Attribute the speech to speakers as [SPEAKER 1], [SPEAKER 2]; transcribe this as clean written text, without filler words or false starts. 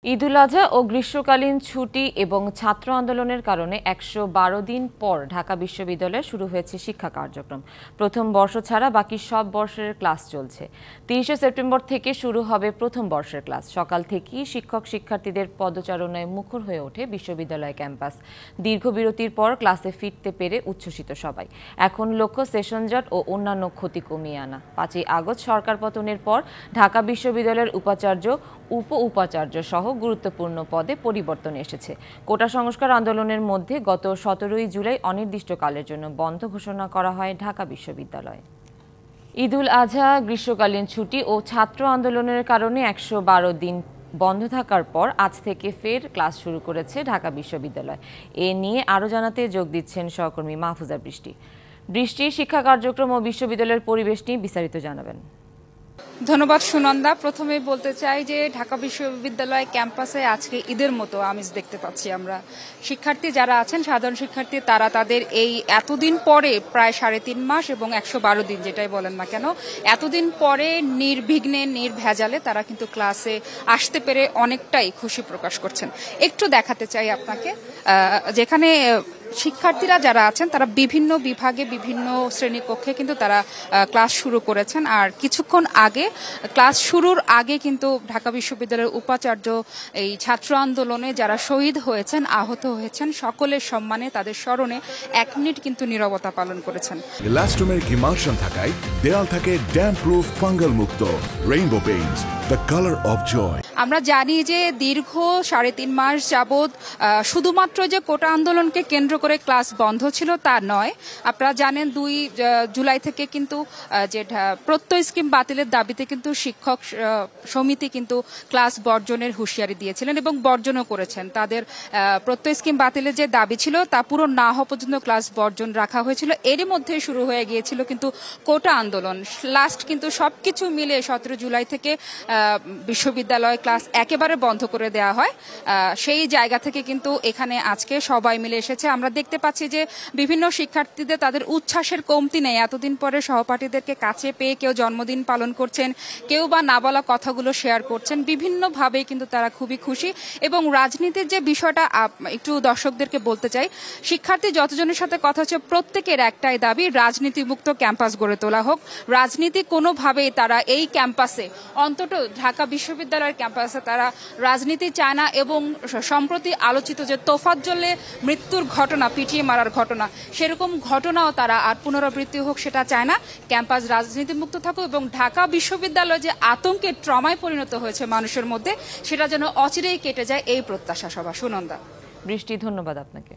[SPEAKER 1] ঈদুল আজহা ও গ্রীষ্মকালীন ছুটি এবং ছাত্র আন্দোলনের কারণে ১১২ দিন পর ঢাকা বিশ্ববিদ্যালয়ে শুরু হয়েছে শিক্ষা কার্যক্রম। প্রথম বর্ষ ছাড়া বাকি সব বর্ষের ক্লাস চলছে। ৩০ সেপ্টেম্বর থেকে শুরু হবে প্রথম বর্ষের ক্লাস। সকাল থেকেই শিক্ষক শিক্ষার্থীদের পদচারণায় মুখর হয়ে ওঠে বিশ্ববিদ্যালয় ক্যাম্পাস। দীর্ঘ বিরতির পর ক্লাসে ফিরতে পেরে উচ্ছ্বসিত সবাই। এখন লক্ষ্য সেশন জট ও অন্যান্য ক্ষতি কমিয়ে আনা। ৫ই আগস্ট সরকার পতনের পর ঢাকা বিশ্ববিদ্যালয়ের উপাচার্য, উপ উপাচার্য সহ গুরুত্বপূর্ণ পদে পরিবর্তন এসেছে। কোটা সংস্কার আন্দোলনের মধ্যে গত ১৭ই জুলাই অনির্দিষ্টকালের জন্য বন্ধ ঘোষণা করা হয় ঢাকা বিশ্ববিদ্যালয়। ঈদুল আজহা, গ্রীষ্মকালীন ছুটি ও ছাত্র আন্দোলনের কারণে ১১২ দিন বন্ধ থাকার পর আজ থেকে ফের ক্লাস শুরু করেছে ঢাকা বিশ্ববিদ্যালয়। এ নিয়ে আরও জানাতে যোগ দিচ্ছেন সহকর্মী মাহফুজা বৃষ্টি। বৃষ্টি, শিক্ষা কার্যক্রম ও বিশ্ববিদ্যালয়ের পরিবেশ নিয়ে বিস্তারিত জানাবেন।
[SPEAKER 2] ধন্যবাদ সুনন্দা। প্রথমেই বলতে চাই যে ঢাকা বিশ্ববিদ্যালয় ক্যাম্পাসে আজকে ঈদের মতো আমেজ দেখতে পাচ্ছি আমরা। শিক্ষার্থী যারা আছেন, সাধারণ শিক্ষার্থী, তারা তাদের এই এতদিন পরে প্রায় ৩.৫ মাস এবং ১১২ দিন যেটাই বলেন না কেন, এতদিন পরে নির্বিঘ্নে নির্ভেজালে তারা কিন্তু ক্লাসে আসতে পেরে অনেকটাই খুশি প্রকাশ করছেন। একটু দেখাতে চাই আপনাকে, যেখানে শিক্ষার্থীরা যারা আছেন তারা বিভিন্ন বিভাগে বিভিন্ন শ্রেণীকক্ষে কিন্তু তারা ক্লাস শুরু করেছেন। আর কিছুক্ষণ আগে ক্লাস শুরুর আগে কিন্তু ঢাকা বিশ্ববিদ্যালয়ের উপাচার্য এই ছাত্র আন্দোলনে যারা শহীদ হয়েছেন, আহত হয়েছেন, সকলের সম্মানে তাদের স্মরণে ১ মিনিট কিন্তু নীরবতা পালন করেছেন।
[SPEAKER 3] ইলাস্টোমের ইমার্শন থাকায় দেয়াল থাকে ড্যাম প্রুফ, ফাঙ্গাল মুক্ত। Rainbow Paints, the colour of joy. আমরা
[SPEAKER 2] জানি যে দীর্ঘ ৩.৫ মাস যাবৎ শুধুমাত্র যে কোটা আন্দোলনকে কেন্দ্র করে ক্লাস বন্ধ ছিল তা নয়। আপনারা জানেন ২ জুলাই থেকে কিন্তু যে প্রত্যয় স্কিম বাতিলের দাবিতে কিন্তু শিক্ষক সমিতি কিন্তু ক্লাস বর্জনের হুঁশিয়ারি দিয়েছিলেন এবং বর্জনও করেছেন। তাদের প্রত্যয় স্কিম বাতিলের যে দাবি ছিল তা পূরণ না হওয়া পর্যন্ত ক্লাস বর্জন রাখা হয়েছিল। এরই মধ্যে শুরু হয়ে গিয়েছিল কিন্তু কোটা আন্দোলন। লাস্ট কিন্তু সবকিছু মিলে ১৭ জুলাই থেকে বিশ্ববিদ্যালয় ক্লাস একেবারে বন্ধ করে দেওয়া হয়। সেই জায়গা থেকে কিন্তু এখানে আজকে সবাই মিলে এসেছে। আমরা দেখতে পাচ্ছি যে বিভিন্ন শিক্ষার্থীদের তাদের উচ্ছ্বাসের কমতি নেই। এতদিন পরে সহপাঠীদেরকে কাছে পেয়ে কেউ জন্মদিন পালন করছেন, কেউ বা না বলা কথাগুলো শেয়ার করছেন। বিভিন্নভাবেই কিন্তু তারা খুবই খুশি। এবং রাজনীতির যে বিষয়টা একটু দর্শকদেরকে বলতে চাই, শিক্ষার্থী যতজনের সাথে কথা হচ্ছে প্রত্যেকের একটাই দাবি, রাজনীতিমুক্ত ক্যাম্পাস গড়ে তোলা হোক। রাজনীতি কোনোভাবেই তারা এই ক্যাম্পাসে, অন্তত ঢাকা বিশ্ববিদ্যালয়ের ক্যাম্পাসে তারা রাজনীতি চায় না। এবং সম্প্রতি আলোচিত যে তোফাজ্জলে মৃত্যুর ঘটনা, পিটিয়ে মারার ঘটনা, সেরকম ঘটনাও তারা আর পুনরাবৃত্তি হোক সেটা চায় না। ক্যাম্পাস রাজনীতিমুক্ত থাকুক এবং ঢাকা বিশ্ববিদ্যালয় যে আতঙ্কের ট্রমায় পরিণত হয়েছে মানুষের মধ্যে, সেটা যেন অচিরেই কেটে যায়, এই প্রত্যাশা সবার। সুনন্দা।
[SPEAKER 1] বৃষ্টি, ধন্যবাদ আপনাকে।